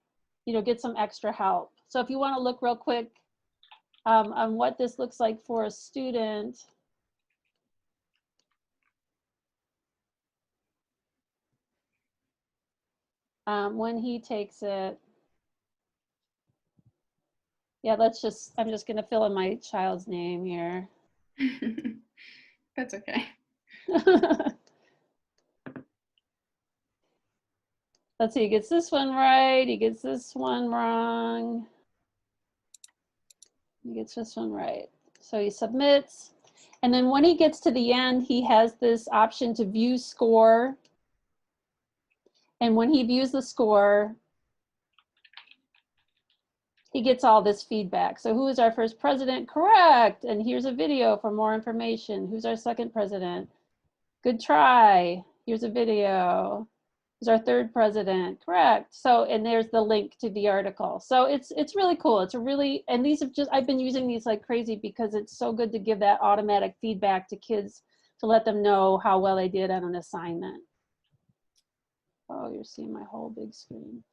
you know, get some extra help. So if you want to look real quick on what this looks like for a student. When he takes it. Yeah, I'm just gonna fill in my child's name here. That's okay. Let's see, he gets this one right, he gets this one wrong. He gets this one right. So he submits. And then when he gets to the end, he has this option to view score. And when he views the score, he gets all this feedback. So who is our first president? Correct. And here's a video for more information. Who's our second president? Good try. Here's a video. Who's our third president? Correct. So, and there's the link to the article. So it's really cool. It's a really, and these have just, I've been using these like crazy because it's so good to give that automatic feedback to kids to let them know how well they did on an assignment. Oh, you're seeing my whole big screen.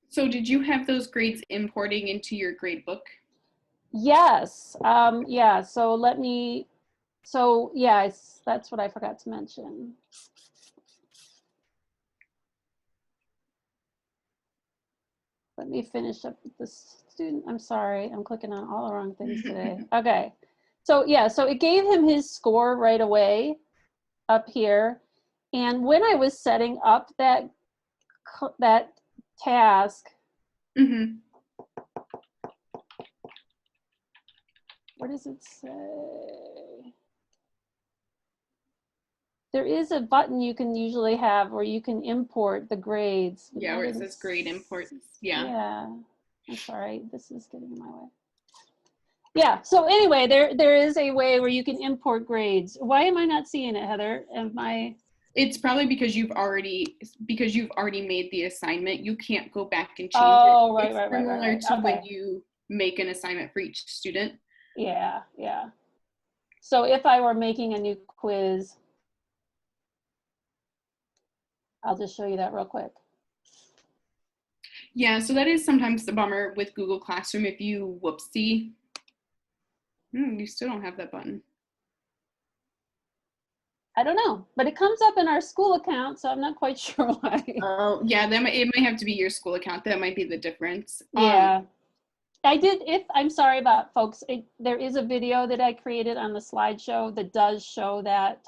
So did you have those grades importing into your grade book? Yes. Yeah. So let me, so yeah, that's what I forgot to mention. Let me finish up with this student. I'm sorry, I'm clicking on all the wrong things today. Okay. So yeah, so it gave him his score right away up here. And when I was setting up that task, Mm-hmm. what does it say? There is a button you can usually have where you can import the grades. Yeah, where it says grade imports. Yeah. Yeah. I'm sorry, this is getting in my way. Yeah, so anyway, there is a way where you can import grades. Why am I not seeing it, Heather? It's probably because you've already made the assignment. You can't go back and change Oh, it. right, It's right. similar to Okay. when you make an assignment for each student. Yeah, yeah. So if I were making a new quiz, I'll just show you that real quick. Yeah, so that is sometimes the bummer with Google Classroom. If you whoopsie, you still don't have that button. I don't know, but it comes up in our school account, so I'm not quite sure why. Oh, yeah, it might have to be your school account. That might be the difference. Yeah. I'm sorry about folks, there is a video that I created on the slideshow that does show that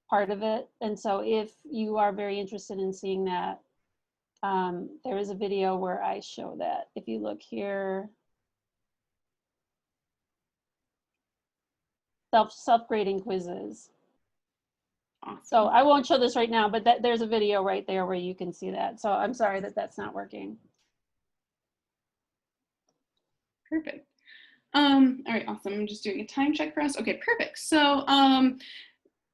part of it. And so if you are very interested in seeing that, there is a video where I show that. If you look here, self-grading quizzes. Awesome. So I won't show this right now, but there's a video right there where you can see that. So I'm sorry that that's not working. Perfect. All right, awesome. I'm just doing a time check for us. Okay, perfect. So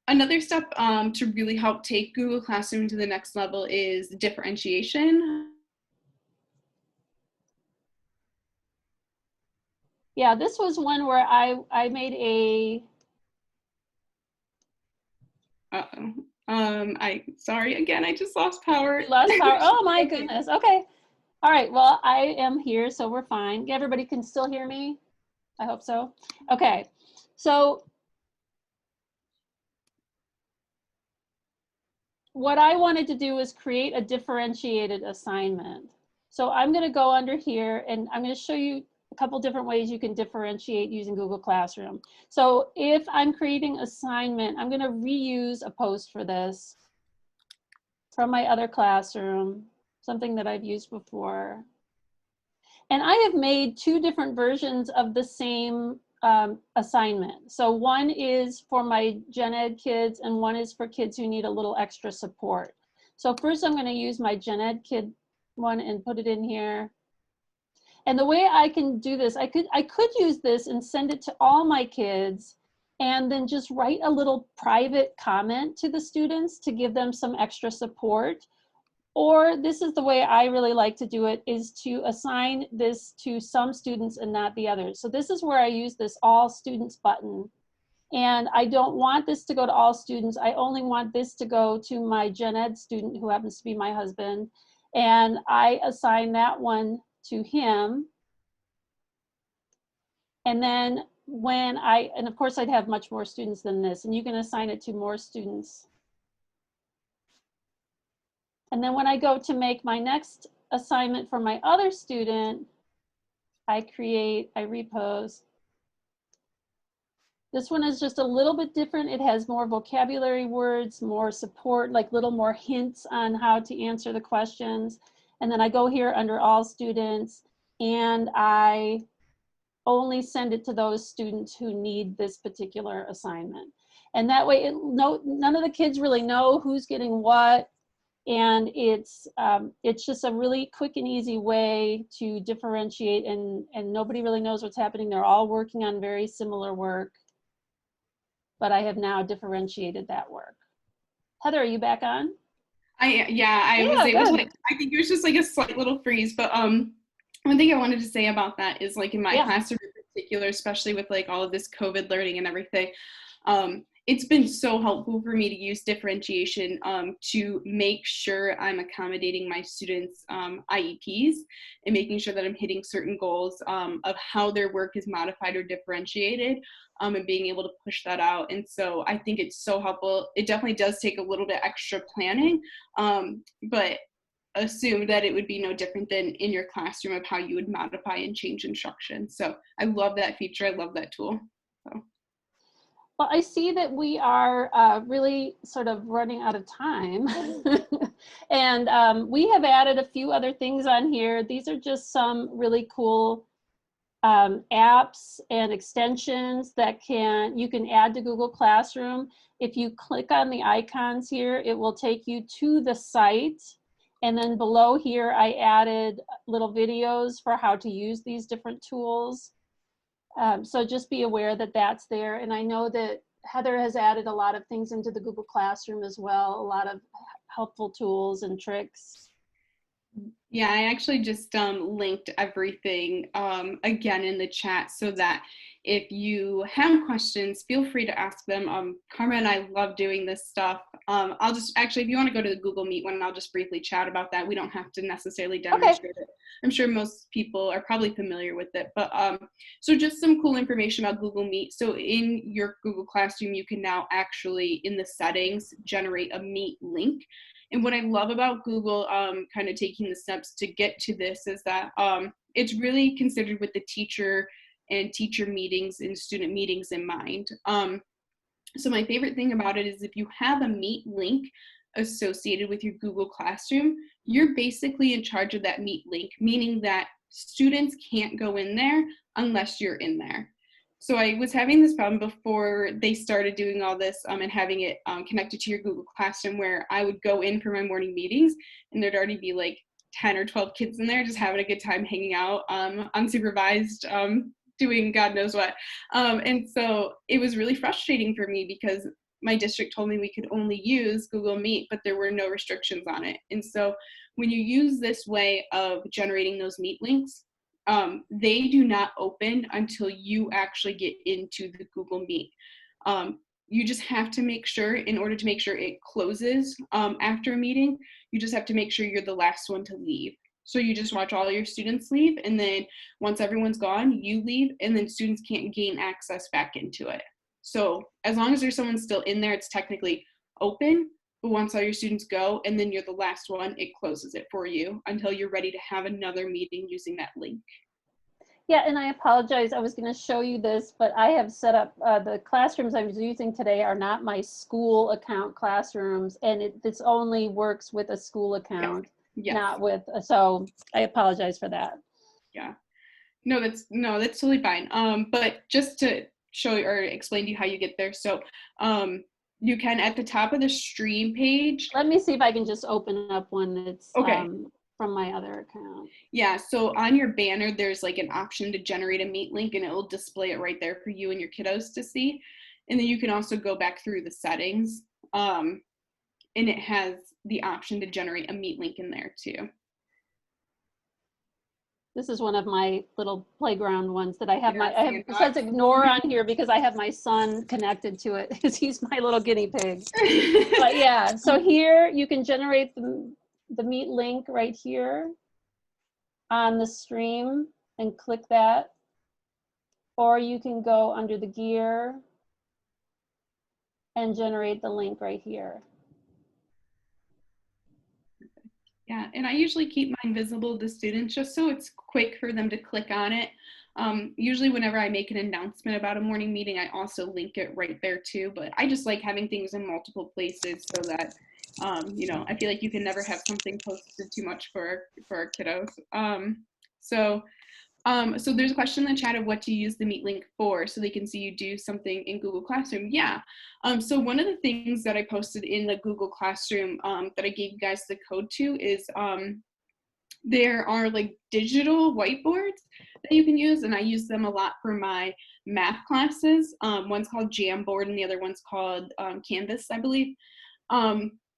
another step to really help take Google Classroom to the next level is differentiation. Yeah, this was one where I made a. Sorry again, I just lost power. You lost power. Oh my goodness. Okay. All right. Well, I am here, so we're fine. Everybody can still hear me? I hope so. Okay. So what I wanted to do is create a differentiated assignment. So I'm going to go under here and I'm going to show you a couple different ways you can differentiate using Google Classroom. So if I'm creating assignment, I'm going to reuse a post for this from my other classroom, something that I've used before. And I have made two different versions of the same assignment. So one is for my gen ed kids and one is for kids who need a little extra support. So first I'm going to use my gen ed kid one and put it in here. And the way I can do this, I could use this and send it to all my kids and then just write a little private comment to the students to give them some extra support. Or this is the way I really like to do it, is to assign this to some students and not the others. So this is where I use this all students button. And I don't want this to go to all students. I only want this to go to my gen ed student who happens to be my husband. And I assign that one to him. And then and of course I'd have much more students than this, and you can assign it to more students. And then when I go to make my next assignment for my other student, I repost. This one is just a little bit different. It has more vocabulary words, more support, like little more hints on how to answer the questions. And then I go here under all students and I only send it to those students who need this particular assignment. And that way, none of the kids really know who's getting what. And it's just a really quick and easy way to differentiate, and nobody really knows what's happening. They're all working on very similar work, but I have now differentiated that work. Heather, are you back on? I Yeah, was able good. to, I think it was just like a slight little freeze, but one thing I wanted to say about that is like in my Yeah. classroom in particular, especially with like all of this COVID learning and everything, it's been so helpful for me to use differentiation to make sure I'm accommodating my students' IEPs and making sure that I'm hitting certain goals of how their work is modified or differentiated, and being able to push that out. And so I think it's so helpful. It definitely does take a little bit extra planning, but assume that it would be no different than in your classroom of how you would modify and change instruction. So I love that feature. I love that tool. So. Well, I see that we are really sort of running out of time. And we have added a few other things on here. These are just some really cool apps and extensions that you can add to Google Classroom. If you click on the icons here, it will take you to the site. And then below here, I added little videos for how to use these different tools. So just be aware that that's there. And I know that Heather has added a lot of things into the Google Classroom as well, a lot of helpful tools and tricks. Yeah, I actually just linked everything again in the chat so that if you have questions, feel free to ask them. Karma and I love doing this stuff. I'll just actually, if you want to go to the Google Meet one, I'll just briefly chat about that. We don't have to necessarily demonstrate it. I'm sure most people are probably familiar with it. But so just some cool information about Google Meet. So in your Google Classroom, you can now actually, in the settings, generate a Meet link. And what I love about Google kind of taking the steps to get to this is that it's really considered with the teacher and teacher meetings and student meetings in mind. So my favorite thing about it is if you have a Meet link associated with your Google Classroom, you're basically in charge of that Meet link, meaning that students can't go in there unless you're in there. So I was having this problem before they started doing all this and having it connected to your Google Classroom, where I would go in for my morning meetings and there'd already be like 10 or 12 kids in there just having a good time hanging out, unsupervised, doing God knows what. And so it was really frustrating for me because my district told me we could only use Google Meet, but there were no restrictions on it. And so when you use this way of generating those Meet links, they do not open until you actually get into the Google Meet. You just have to make sure, in order to make sure it closes after a meeting, you just have to make sure you're the last one to leave. So you just watch all your students leave, and then once everyone's gone, you leave, and then students can't gain access back into it. So as long as there's someone still in there, it's technically open, but once all your students go, and then you're the last one, it closes it for you until you're ready to have another meeting using that link. Yeah, and I apologize, I was going to show you this, but I have set up, the classrooms I was using today are not my school account classrooms, and this only works with a school account, yes. Not with, so I apologize for that. Yeah, no, that's totally fine. But just to show you or explain to you how you get there. So you can, at the top of the stream page. Let me see if I can just open up one that's okay. From my other account. Yeah, so on your banner, there's like an option to generate a Meet link, and it will display it right there for you and your kiddos to see. And then you can also go back through the settings, and it has the option to generate a Meet link in there too. This is one of my little playground ones that I have. It says ignore on here because I have my son connected to it because he's my little guinea pig. But yeah, so here you can generate the Meet link right here on the stream and click that. Or you can go under the gear and generate the link right here. Yeah, and I usually keep mine visible to students just so it's quick for them to click on it. Usually whenever I make an announcement about a morning meeting, I also link it right there too, but I just like having things in multiple places so that, you know, I feel like you can never have something posted too much for our kiddos. So So there's a question in the chat of what to use the Meet link for, so they can see you do something in Google Classroom. Yeah. So one of the things that I posted in the Google Classroom that I gave you guys the code to is there are like digital whiteboards that you can use, and I use them a lot for my math classes. One's called Jamboard and the other one's called Canvas, I believe.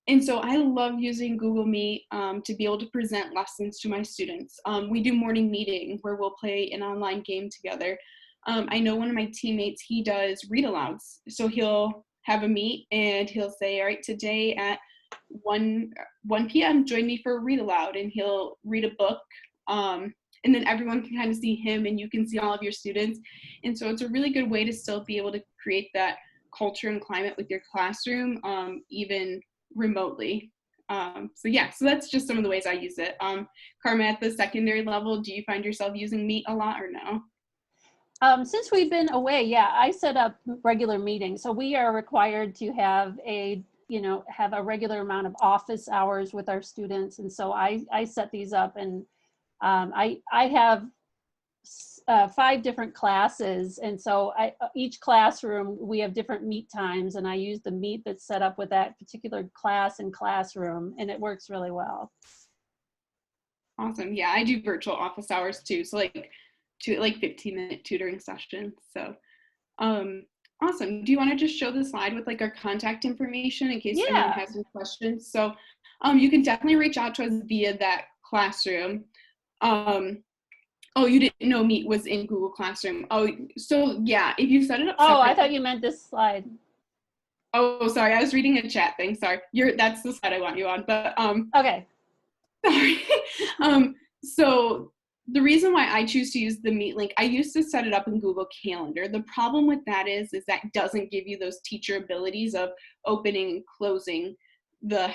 And so I love using Google Meet to be able to present lessons to my students. We do morning meeting where we'll play an online game together. I know one of my teammates, he does read alouds. So he'll have a meet and he'll say, all right, today at 1 p.m., join me for a read aloud, and he'll read a book. And then everyone can kind of see him and you can see all of your students. And so it's a really good way to still be able to create that culture and climate with your classroom, even remotely. So yeah, so that's just some of the ways I use it. Karma, at the secondary level, do you find yourself using Meet a lot or no? Since we've been away, yeah, I set up regular meetings. So we are required to have a regular amount of office hours with our students. And so I set these up, and I have 5 different classes. And so each classroom, we have different meet times, and I use the Meet that's set up with that particular class and classroom, and it works really well. Awesome. Yeah, I do virtual office hours too. So like 15-minute tutoring sessions. So awesome. Do you want to just show the slide with like our contact information in case anyone has any questions? So you can definitely reach out to us via that classroom. Oh, you didn't know Meet was in Google Classroom. Oh, so yeah, if you set it up separate. I thought you meant this slide. Oh, sorry, I was reading a chat thing. Sorry, that's the slide I want you on. But okay. Sorry. So the reason why I choose to use the Meet link, I used to set it up in Google Calendar. The problem with that is that doesn't give you those teacher abilities of opening and closing the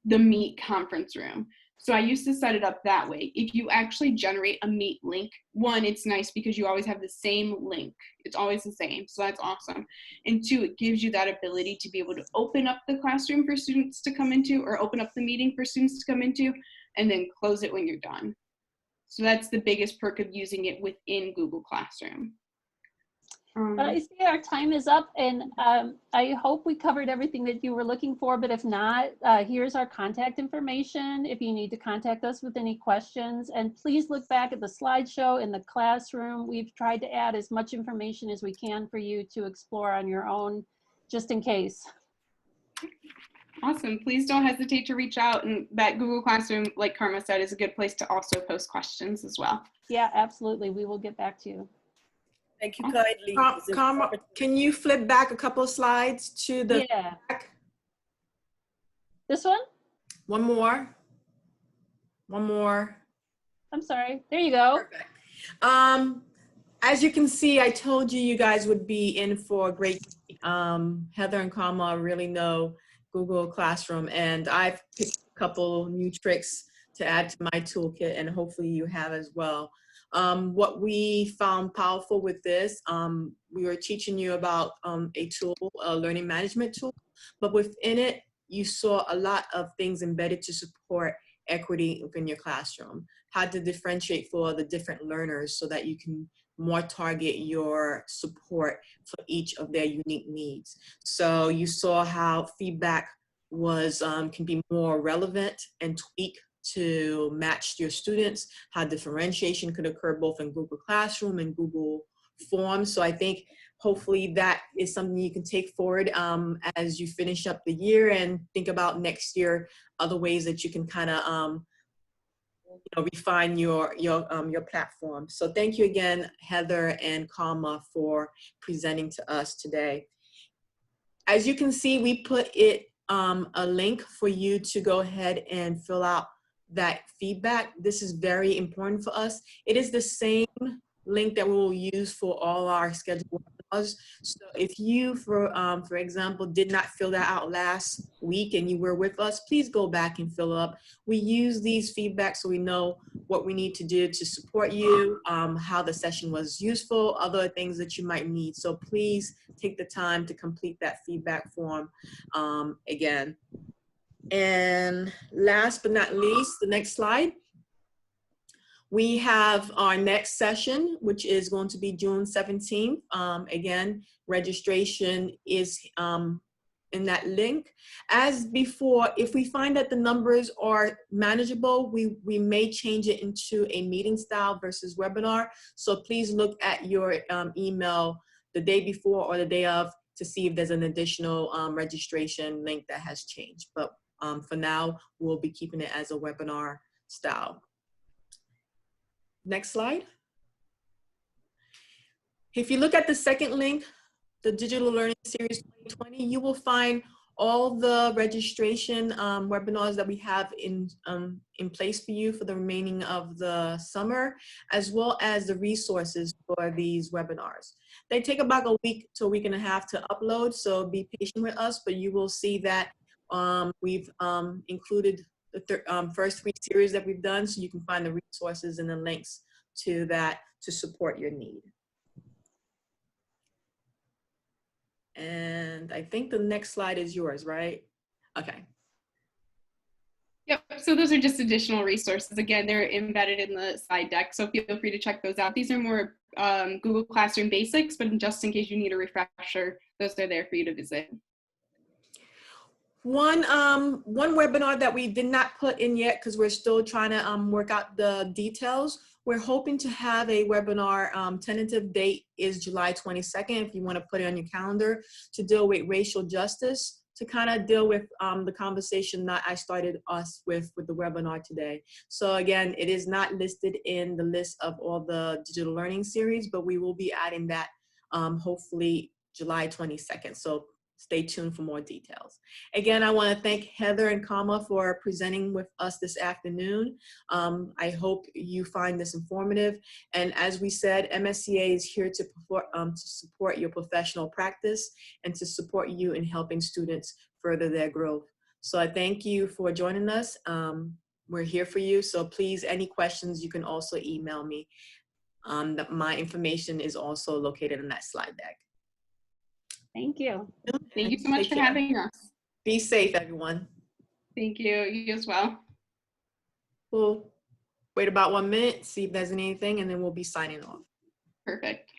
Meet conference room. So I used to set it up that way. If you actually generate a Meet link, one, it's nice because you always have the same link. It's always the same, so that's awesome. And 2, it gives you that ability to be able to open up the classroom for students to come into, or open up the meeting for students to come into, and then close it when you're done. So that's the biggest perk of using it within Google Classroom. But I see our time is up, and I hope we covered everything that you were looking for, but if not, here's our contact information if you need to contact us with any questions. And please look back at the slideshow in the classroom. We've tried to add as much information as we can for you to explore on your own, just in case. Awesome. Please don't hesitate to reach out, and that Google Classroom, like Karma said, is a good place to also post questions as well. Yeah, absolutely. We will get back to you. Thank you kindly. Karma, can you flip back a couple of slides to the back? This one? One more. One more. I'm sorry. There you go. Perfect. As you can see, I told you you guys would be in for a great Heather and Karma really know Google Classroom, and I've picked a couple new tricks to add to my toolkit, and hopefully you have as well. What we found powerful with this, we were teaching you about a tool, a learning management tool, but within it, you saw a lot of things embedded to support equity within your classroom, how to differentiate for the different learners so that you can more target your support for each of their unique needs. So you saw how feedback was can be more relevant and tweaked to match your students, how differentiation could occur both in Google Classroom and Google Forms. So I think hopefully that is something you can take forward as you finish up the year and think about next year, other ways that you can kind of refine your platform. So thank you again, Heather and Karma, for presenting to us today. As you can see, we put a link for you to go ahead and fill out that feedback. This is very important for us. It is the same link that we will use for all our scheduled webinars. So if you, for example, did not fill that out last week and you were with us, please go back and fill up. We use these feedbacks so we know what we need to do to support you, how the session was useful, other things that you might need. So please take the time to complete that feedback form again. And last but not least, the next slide. We have our next session, which is going to be June 17th. Again, registration is in that link. As before, if we find that the numbers are manageable, we may change it into a meeting style versus webinar. So please look at your email the day before or the day of to see if there's an additional registration link that has changed. But for now, we'll be keeping it as a webinar style. Next slide. If you look at the second link, the Digital Learning Series 2020, you will find all the registration webinars that we have in place for you for the remaining of the summer, as well as the resources for these webinars. They take about a week to a week and a half to upload, so be patient with us, but you will see that we've included the first 3 series that we've done, so you can find the resources and the links to that to support your need. And I think the next slide is yours, right? Okay. Yep, so those are just additional resources. Again, they're embedded in the slide deck, so feel free to check those out. These are more Google Classroom basics, but just in case you need a refresher, those are there for you to visit. One webinar that we did not put in yet because we're still trying to work out the details. We're hoping to have a webinar, tentative date is July 22nd, if you want to put it on your calendar, to deal with racial justice, to kind of deal with the conversation that I started us with the webinar today. So again, it is not listed in the list of all the digital learning series, but we will be adding that hopefully July 22nd. So stay tuned for more details. Again, I want to thank Heather and Kama for presenting with us this afternoon. I hope you find this informative. And as we said, MSCA is here to support your professional practice and to support you in helping students further their growth. So I thank you for joining us. We're here for you. So please, any questions, you can also email me. My information is also located in that slide deck. Thank you. Thank you so much for having us. Be safe, everyone. Thank you. You as well. We'll wait about 1 minute, see if there's anything, and then we'll be signing off. Perfect.